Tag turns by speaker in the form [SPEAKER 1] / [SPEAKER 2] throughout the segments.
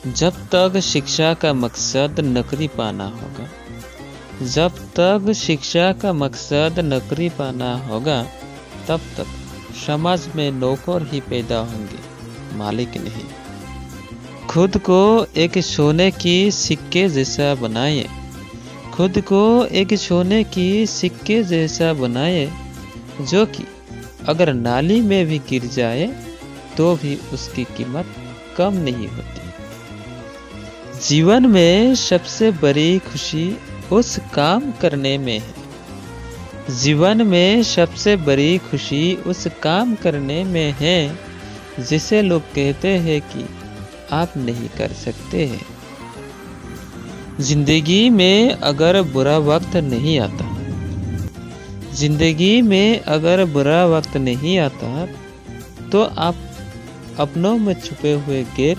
[SPEAKER 1] जब तक शिक्षा का मकसद नौकरी पाना होगा, जब तक शिक्षा का मकसद नौकरी पाना होगा, तब तक समाज में नौकर ही पैदा होंगे, मालिक नहीं। खुद को एक सोने की सिक्के जैसा बनाए, खुद को एक सोने की सिक्के जैसा बनाए, जो कि अगर नाली में भी गिर जाए तो भी उसकी कीमत कम नहीं होती। जीवन में सबसे बड़ी खुशी उस काम करने में है। जीवन में सबसे बड़ी खुशी उस काम करने में है जिसे लोग कहते हैं कि आप नहीं कर सकते हैं। जिंदगी में अगर बुरा वक्त नहीं आता, जिंदगी में अगर बुरा वक्त नहीं आता, तो आप अपनों में छुपे हुए गैर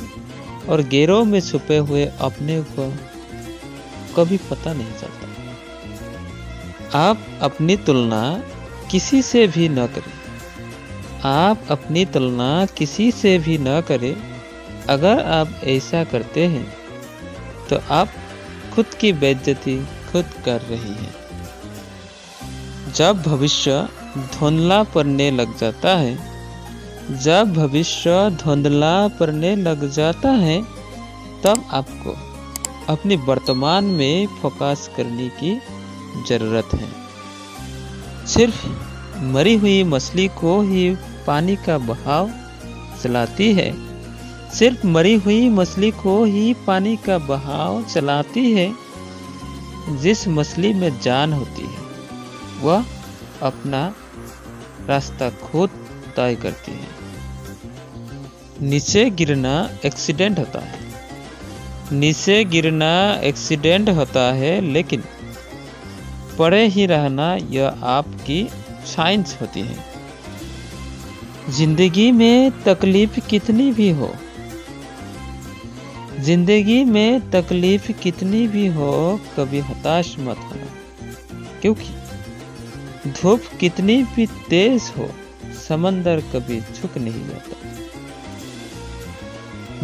[SPEAKER 1] और गैरों में छुपे हुए अपने को कभी पता नहीं चलता। आप अपनी तुलना किसी से भी न करें, आप अपनी तुलना किसी से भी न करें। अगर आप ऐसा करते हैं तो आप खुद की बेइज्जती खुद कर रही हैं। जब भविष्य धुंधला पड़ने लग जाता है, जब भविष्य धुंधला पड़ने लग जाता है, तब आपको अपनी वर्तमान में फोकस करने की जरूरत है। सिर्फ मरी हुई मछली को ही पानी का बहाव चलाती है, सिर्फ मरी हुई मछली को ही पानी का बहाव चलाती है। जिस मछली में जान होती है वह अपना रास्ता खुद तय करती है। नीचे गिरना एक्सीडेंट होता है, नीचे गिरना एक्सीडेंट होता है, लेकिन पड़े ही रहना यह आपकी साइंस होती है। जिंदगी में तकलीफ कितनी भी हो, जिंदगी में तकलीफ कितनी भी हो, कभी हताश मत होना, क्योंकि धूप कितनी भी तेज हो, समंदर कभी झुक नहीं जाता।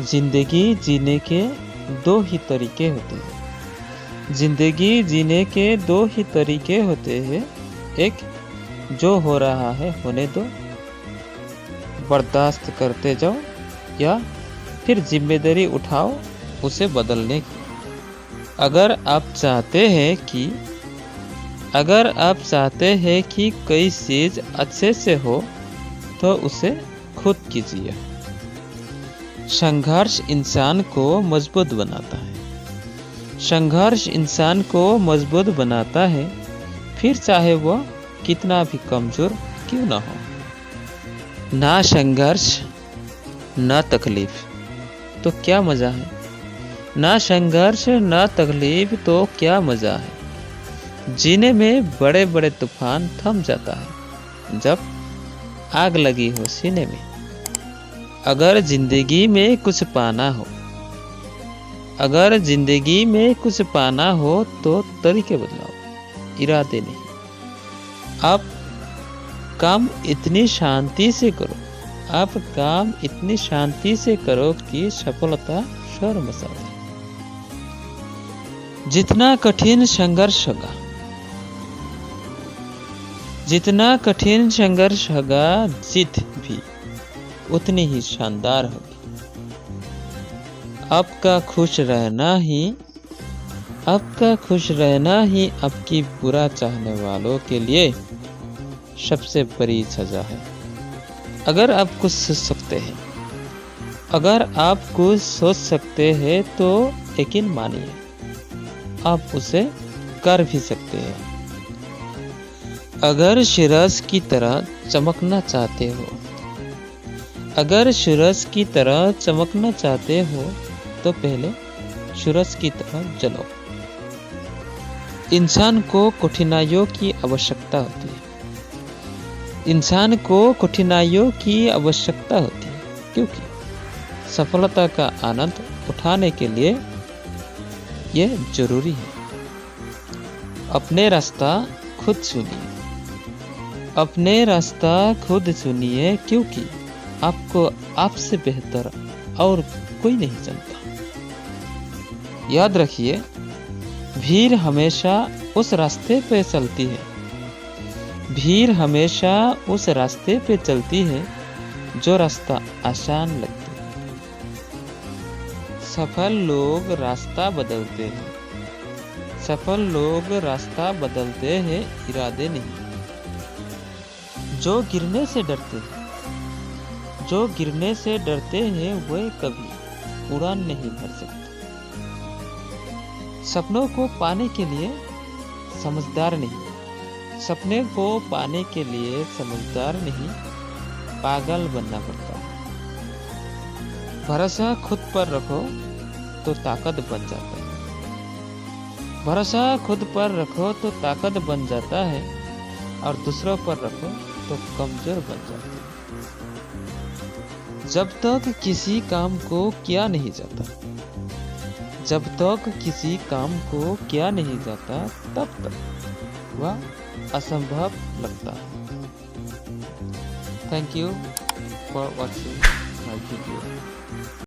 [SPEAKER 1] जिंदगी जीने के दो ही तरीके होते हैं, जिंदगी जीने के दो ही तरीके होते हैं। एक, जो हो रहा है होने दो, बर्दाश्त करते जाओ, या फिर जिम्मेदारी उठाओ उसे बदलने की। अगर आप चाहते हैं कि कोई चीज अच्छे से हो तो उसे खुद कीजिए। संघर्ष इंसान को मजबूत बनाता है, संघर्ष इंसान को मजबूत बनाता है, फिर चाहे वह कितना भी कमजोर क्यों ना हो। ना संघर्ष ना तकलीफ तो क्या मजा है, ना संघर्ष ना तकलीफ तो क्या मजा है। जीने में बड़े बड़े तूफान थम जाता है जब आग लगी हो सीने में। अगर जिंदगी में कुछ पाना हो, अगर जिंदगी में कुछ पाना हो तो तरीके बदलाओ, इरादे नहीं। आप काम इतनी शांति से करो, आप काम इतनी शांति से करो कि सफलता शर्मसार है। जितना कठिन संघर्ष होगा, जितना कठिन संघर्ष होगा, जीत भी उतनी ही शानदार होगी। आपका खुश रहना ही आपकी बुरा चाहने वालों के लिए सबसे बड़ी सजा है। अगर आप कुछ सोच सकते हैं, अगर आप कुछ सोच सकते हैं तो यकीन मानिए आप उसे कर भी सकते हैं। अगर सूरज की तरह चमकना चाहते हो, अगर सूरज की तरह चमकना चाहते हो तो पहले सूरज की तरह जलो। इंसान को कठिनाइयों की आवश्यकता होती है, इंसान को कठिनाइयों की आवश्यकता होती है, क्योंकि सफलता का आनंद उठाने के लिए यह जरूरी है। अपने रास्ता खुद चुनिए, अपने रास्ता खुद चुनिए, क्योंकि आपको आपसे बेहतर और कोई नहीं जानता। याद रखिए, भीड़ हमेशा उस रास्ते पे चलती है, भीड़ हमेशा उस रास्ते पे चलती है जो रास्ता आसान लगता है। सफल लोग रास्ता बदलते हैं, सफल लोग रास्ता बदलते हैं, इरादे नहीं। जो गिरने से डरते हैं, जो गिरने से डरते हैं, वे कभी उड़ान नहीं भर सकते। सपनों को पाने के लिए समझदार नहीं, सपने को पाने के लिए समझदार नहीं, पागल बनना पड़ता है। भरोसा खुद पर रखो तो ताकत बन जाता है, भरोसा खुद पर रखो तो ताकत बन जाता है, और दूसरों पर रखो तो कमजोर बन जाता है। जब तक किसी काम को किया नहीं जाता, जब तक किसी काम को किया नहीं जाता, तब तक वह असंभव लगता है। Thank you for watching my video.